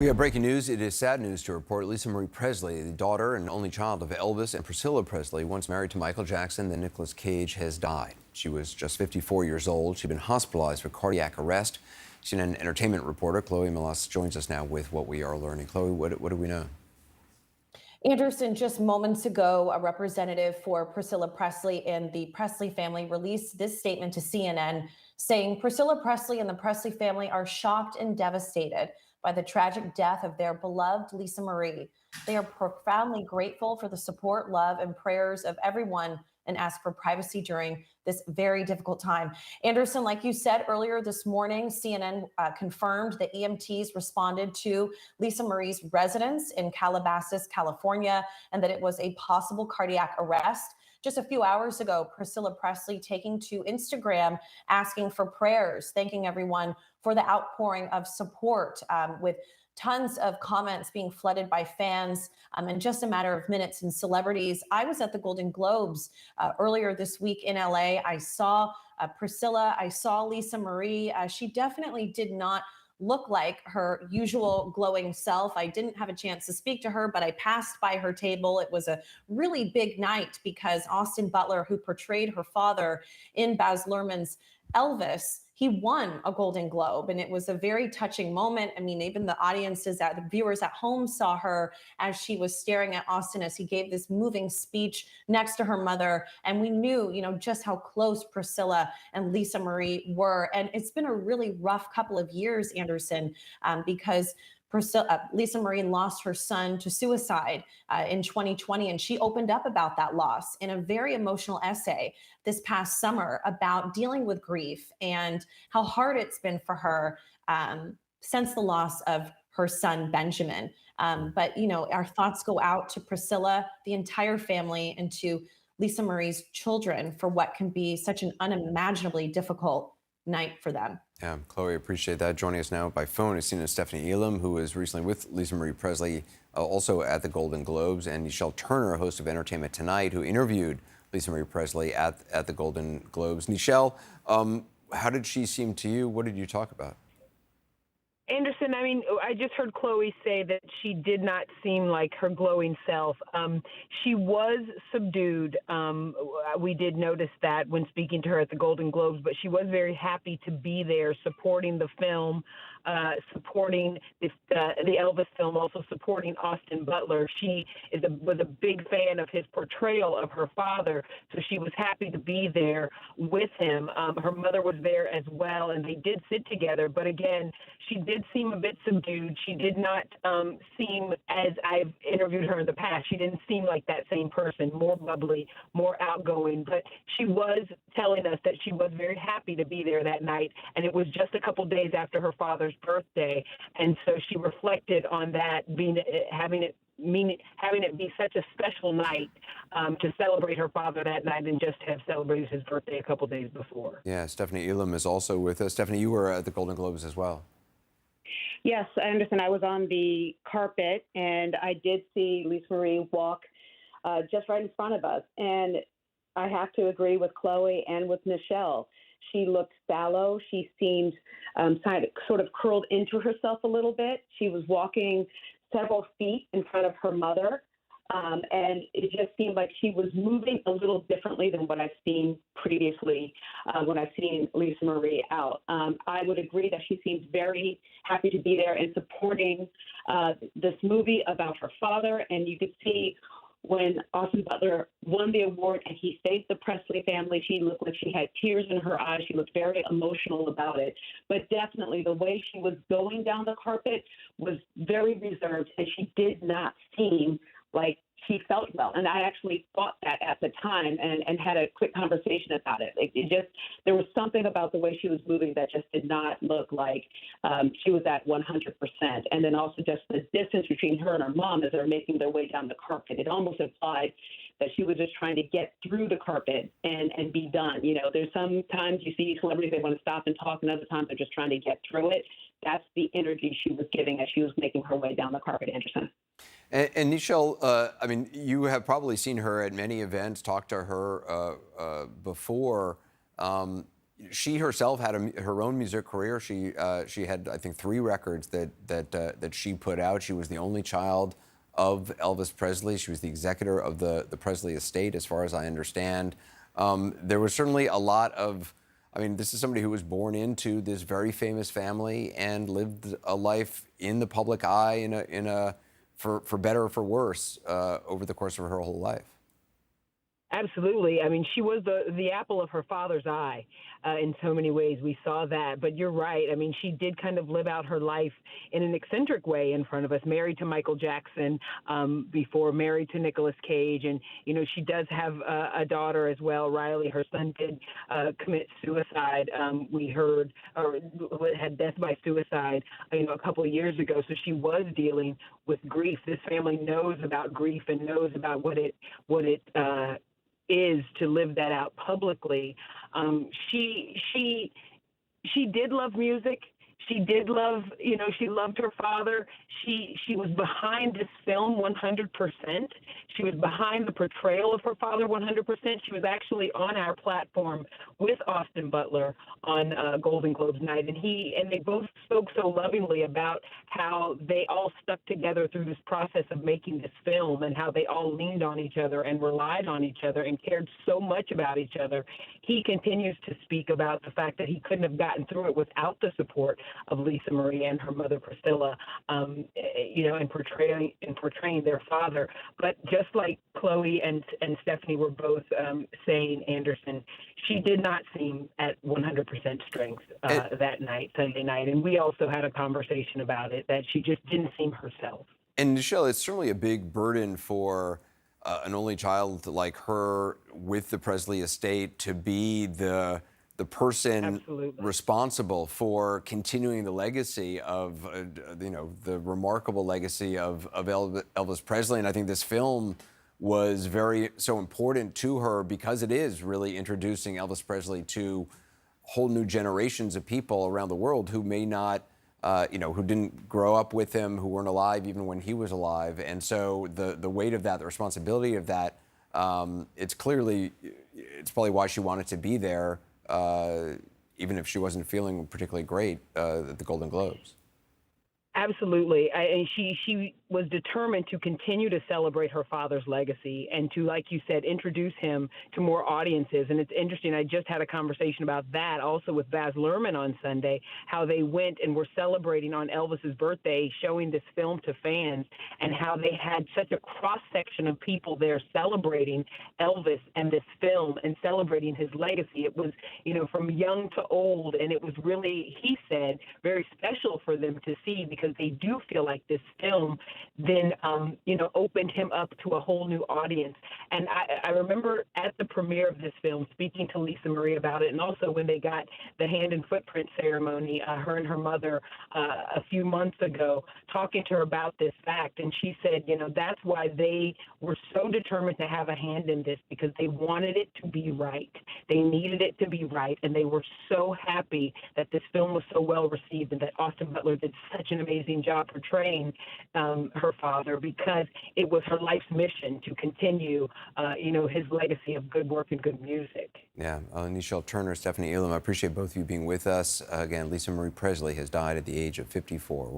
We have breaking news. It is sad news to report. Lisa Marie Presley, the daughter and only child of Elvis and Priscilla Presley, once married to Michael Jackson, then Nicolas Cage, has died. She was just 54 years old. She'd been hospitalized for cardiac arrest. She's an entertainment reporter. Chloe Melas joins us now with what we are learning. Chloe, what do we know? Anderson, just moments ago, a representative for Priscilla Presley and the Presley family released this statement to CNN saying Priscilla Presley and the Presley family are shocked and devastated by the tragic death of their beloved Lisa Marie. They are profoundly grateful for the support, love, and prayers of everyone and ask for privacy during this very difficult time. Anderson, like you said earlier this morning, CNN confirmed that EMTs responded to Lisa Marie's residence in Calabasas, California, and that it was a possible cardiac arrest. Just a few hours ago, Priscilla Presley taking to Instagram asking for prayers, thanking everyone for the outpouring of support, with tons of comments being flooded by fans in just a matter of minutes, and celebrities. I was at the Golden Globes earlier this week in LA. I saw Priscilla, I saw Lisa Marie. She definitely did not look like her usual glowing self. I didn't have a chance to speak to her, but I passed by her table. It was a really big night because Austin Butler, who portrayed her father in Baz Luhrmann's Elvis, he won a Golden Globe, and it was a very touching moment. I mean, even the audiences, the viewers at home saw her as she was staring at Austin as he gave this moving speech next to her mother. And we knew, just how close Priscilla and Lisa Marie were. And it's been a really rough couple of years, Anderson, because Lisa Marie lost her son to suicide in 2020, and she opened up about that loss in a very emotional essay this past summer about dealing with grief and how hard it's been for her since the loss of her son, Benjamin. But our thoughts go out to Priscilla, the entire family, and to Lisa Marie's children for what can be such an unimaginably difficult night for them. Yeah, Chloe, appreciate that. Joining us now by phone is CNN Stephanie Elam, who was recently with Lisa Marie Presley, also at the Golden Globes, and Nichelle Turner, host of Entertainment Tonight, who interviewed Lisa Marie Presley at the Golden Globes. Nichelle, how did she seem to you? What did you talk about? Anderson, I just heard Chloe say that she did not seem like her glowing self. She was subdued. We did notice that when speaking to her at the Golden Globes, but she was very happy to be there supporting the film, supporting the Elvis film, also supporting Austin Butler. She was a big fan of his portrayal of her father, so she was happy to be there with him. Her mother was there as well, and they did sit together. But again, she did seem a bit subdued. She did not seem, as I've interviewed her in the past, she didn't seem like that same person, more bubbly, more outgoing. But she was telling us that she was very happy to be there that night, and it was just a couple days after her father's birthday. And so she reflected on that, having it be such a special night to celebrate her father that night and just have celebrated his birthday a couple days before. Yeah, Stephanie Elam is also with us. Stephanie, you were at the Golden Globes as well. Yes, I understand. I was on the carpet, and I did see Lisa Marie walk just right in front of us. And I have to agree with Chloe and with Nichelle. She looked sallow. She seemed sort of curled into herself a little bit. She was walking several feet in front of her mother. And it just seemed like she was moving a little differently than what I've seen previously when I've seen Lisa Marie out. I would agree that she seems very happy to be there and supporting this movie about her father. And you could see when Austin Butler won the award and he saved the Presley family, she looked like she had tears in her eyes. She looked very emotional about it. But definitely the way she was going down the carpet was very reserved, and she did not seem like she felt well. And I actually thought that at the time and had a quick conversation about it. There was something about the way she was moving that just did not look like she was at 100%. And then also just the distance between her and her mom as they're making their way down the carpet. It almost implied that she was just trying to get through the carpet and be done. There's sometimes you see celebrities, they want to stop and talk, and other times they're just trying to get through it. That's the energy she was giving as she was making her way down the carpet, Anderson. And Nichelle, you have probably seen her at many events, talked to her before. she herself had her own music career. She had, I think, 3 records that she put out. She was the only child of Elvis Presley. She was the executor of the Presley estate, as far as I understand. There was certainly a lot of, I mean, this is somebody who was born into this very famous family and lived a life in the public eye for better or for worse over the course of her whole life. Absolutely. I mean, she was the apple of her father's eye in so many ways. We saw that. But you're right. I mean, she did kind of live out her life in an eccentric way in front of us. Married to Michael Jackson, before married to Nicolas Cage. And, you know, she does have a daughter as well, Riley. Her son did commit suicide. We heard, or had death by suicide, you know, a couple of years ago. So she was dealing with grief. This family knows about grief and knows about what it is to live that out publicly. She did love music. She did love, you know, she loved her father. She was behind this film 100%. She was behind the portrayal of her father 100%. She was actually on our platform with Austin Butler on Golden Globes night, and they both spoke so lovingly about how they all stuck together through this process of making this film, and how they all leaned on each other and relied on each other and cared so much about each other. He continues to speak about the fact that he couldn't have gotten through it without the support of Lisa Marie and her mother Priscilla, you know, in portraying their father. But just like Chloe and Stephanie were both saying, Anderson, she did not seem at 100% strength that night, Sunday night. And we also had a conversation about it, that she just didn't seem herself. And Michelle, it's certainly a big burden for an only child like her with the Presley estate to be the person Absolutely. responsible for continuing the legacy of, you know, the remarkable legacy of Elvis Presley. And I think this film was so important to her because it is really introducing Elvis Presley to whole new generations of people around the world who may not, you know, who didn't grow up with him, who weren't alive even when he was alive. And so the weight of that, the responsibility of that, it's probably why she wanted to be there, even if she wasn't feeling particularly great at the Golden Globes. Absolutely. And she was determined to continue to celebrate her father's legacy and to, like you said, introduce him to more audiences. And it's interesting, I just had a conversation about that also with Baz Luhrmann on Sunday, how they went and were celebrating on Elvis's birthday, showing this film to fans, and how they had such a cross-section of people there celebrating Elvis and this film and celebrating his legacy. It was, you know, from young to old, and it was really, he said, very special for them to see, because they do feel like this film then, you know, opened him up to a whole new audience. And I remember at the premiere of this film speaking to Lisa Marie about it, and also when they got the hand and footprint ceremony, her and her mother, a few months ago, talking to her about this fact. And she said, you know, that's why they were so determined to have a hand in this, because they wanted it to be right. They needed it to be right. And they were so happy that this film was so well received, and that Austin Butler did such an amazing job portraying her father, because it was her life's mission to continue, you know, his legacy of good work and good music. Yeah, Nichelle Turner, Stephanie Elam, I appreciate both of you being with us. Again, Lisa Marie Presley has died at the age of 54.